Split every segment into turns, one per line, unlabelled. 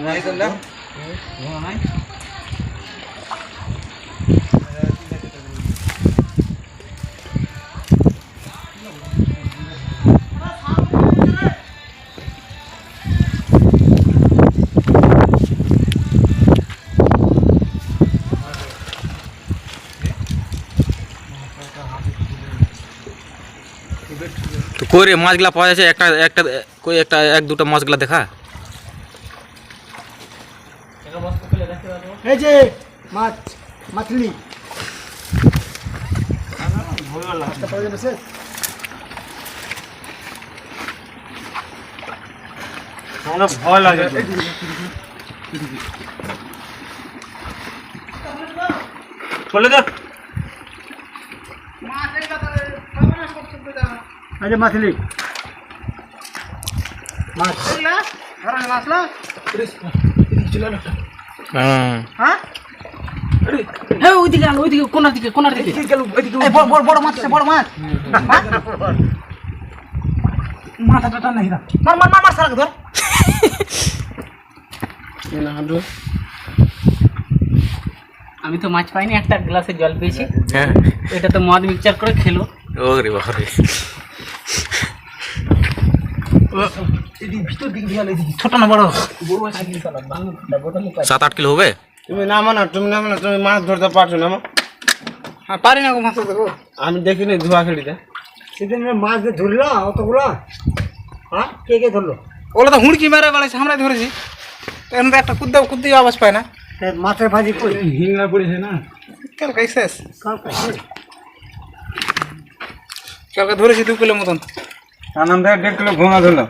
তো কই রে মাছগুলা পাওয়া যাচ্ছে? একটা একটা কই একটা এক দুটো মাছগুলা দেখা।
এই যে মাছ মাছলি
ভয় লাগে। চলে যা।
এই যে মাছলি মাছ মাছলা
হ্যাঁ
হ্যাঁ ওইদিকে আলো, ওইদিকে কোনার দিকে এই বড় বড় মাছ আছে, বড় মাছ। মাথাটা টান নাই, মার মার মার মার সারা ধর। আমি তো মাছ পাইনি, একটা গ্লাসে জল পেয়েছি।
হ্যাঁ
এটা তো মদ মিক্সচার করে খেলো।
ওরে বাবারে,
ভিতর দিকে দিয়ে ছোট না বড়?
7-8 কিলো হবে।
তুমি নামো না, তুমি নামো না, তুমি মাছ ধরতে পারছো না?
হ্যাঁ পারি না গো মাছ ধরবো।
আমি দেখিনি ধোয়া খেলিতে।
সেদিন মাছ যে ধরলো অতগুলা, হ্যাঁ কে কে ধরলো?
ওগুলো তো হুড়কি মেরে বেড়াইছে, আমরাই ধরেছি। এখন তো একটা কুদ্দি আওয়াজ পায় না।
মাছের ভাজি কই
হিংলা পড়েছে না
কালকে শেষ,
কালকে
কালকে ধরেছি 2 কিলো মতন।
আনন্দ 1.5 কিলো ঘোঙা ধরলো।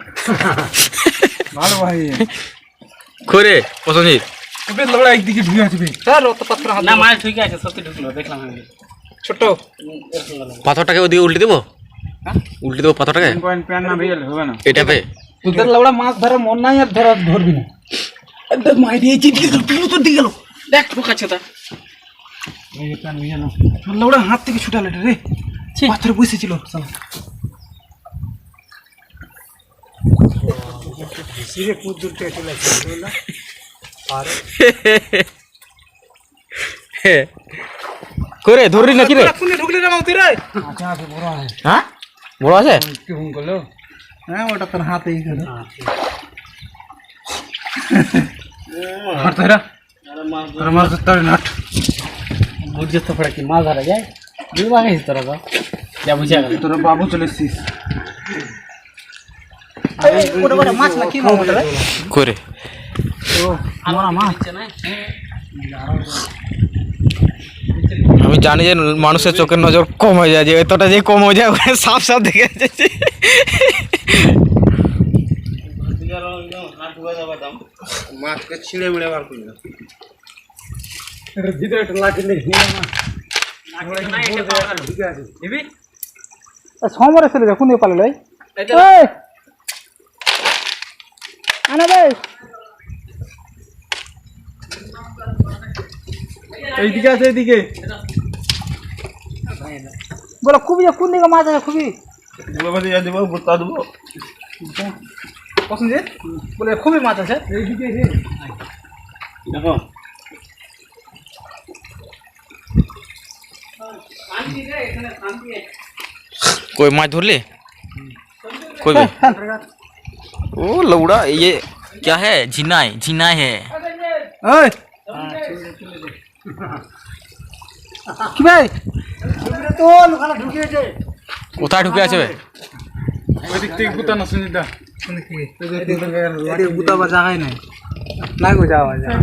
ভালো ভাই
কই রে পছন্দির
লোড়া একদিকে ঢুকে আছে।
স্যার অত পাথর না, মাছ ঠিকই আছে, সত্যি ঢুকলো, দেখলাম আমি। ছোট
পাথরটাকে ওদিকে উল্টে দেবো, উল্টে দেবো পাথরটাকে।
প্যান না ভিজলে হবে না।
এটা পে
তোদের লাউড়া মাছ ধরে মন নাই আর ধরবি না। একদম মাই দিয়েছি, দিকে গেল, পিলু তো দিকে গেল, দেখ ঠোকাচ্ছে তা।
এই প্যান ভিজানো
লাউড়া হাত থেকে ছুটালে রে, পাথরে বসেছিল শালা।
সিরে কুদুর টেটে লাগছে বুঝলা?
কই রে ধরলি নাকি রে?
কোনে ঢুকলি রে মাউতি রে?
আচ্ছা আচ্ছা বড় আছে।
হ্যাঁ বড় আছে।
কি ফোন করলো?
হ্যাঁ ওটা তোর হাতেই গেল।
হাত ধরা। আরে মাছ ধরতে নাট।
বুঝছিস তো পড়ে কি মাছ ধরা যায়? দুবার গেছিস তোরা তো, যা বুঝা গেল।
তোর বাবু চলে এসেছিস।
ওটা বড় মাছ না কি মাছ রে?
কই রে
আমরা মাছ না।
আমি জানি যে মানুষের চোখের নজর কম হয়ে যায়, যে এতটা যে কম হয়ে যায় ওখানে সাফ সাফ দেখে যাচ্ছে।
মাছকে ছিঁড়ে মিড়ে বার করলো।
এর ভিতরে একটা লাঠি নেই না
সমরে চলে যা, কোন দিকে পালালো? আনা ভাই
এইদিকে আছে, এইদিকে
বলো খুবই, কোন দিকে মাছ আছে খুবই
গুলোবাদি যা দেবো, বুটটা দেবো।
পছন্দ বলে খুবই মাছ আছে
এইদিকে রে
দেখো
कोई माछ धरले कोई भी ओ लौड़ा ये क्या है? झीना है।
ওই কি ভাই
তো ওখানে ঢুকিয়েছে
কোথায় ঢুকে আছে?
ওই দিক থেকে গুতা না শুনিটা।
গুতাবা জায়গায় নাই, না গো যাওয়া যায়।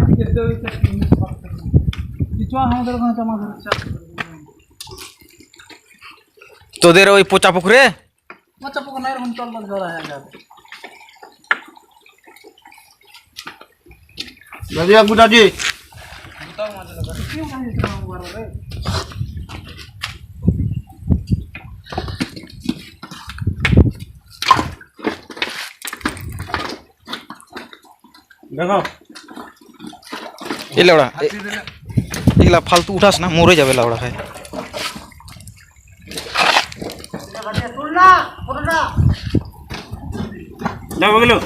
আমাদের ওখানে জমা করছে
তোদের ওই পোচা পুকুরে
বাচ্চা পোকা না, এরকম চল ধরা হয়ে যাবে।
দাদিয়া গুতাজি দেখো
ये लौड़ा एगला फालतू उठास ना, मरे जाबे लौड़ा है।
দেখো গেলো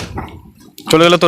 চলে গেল তো।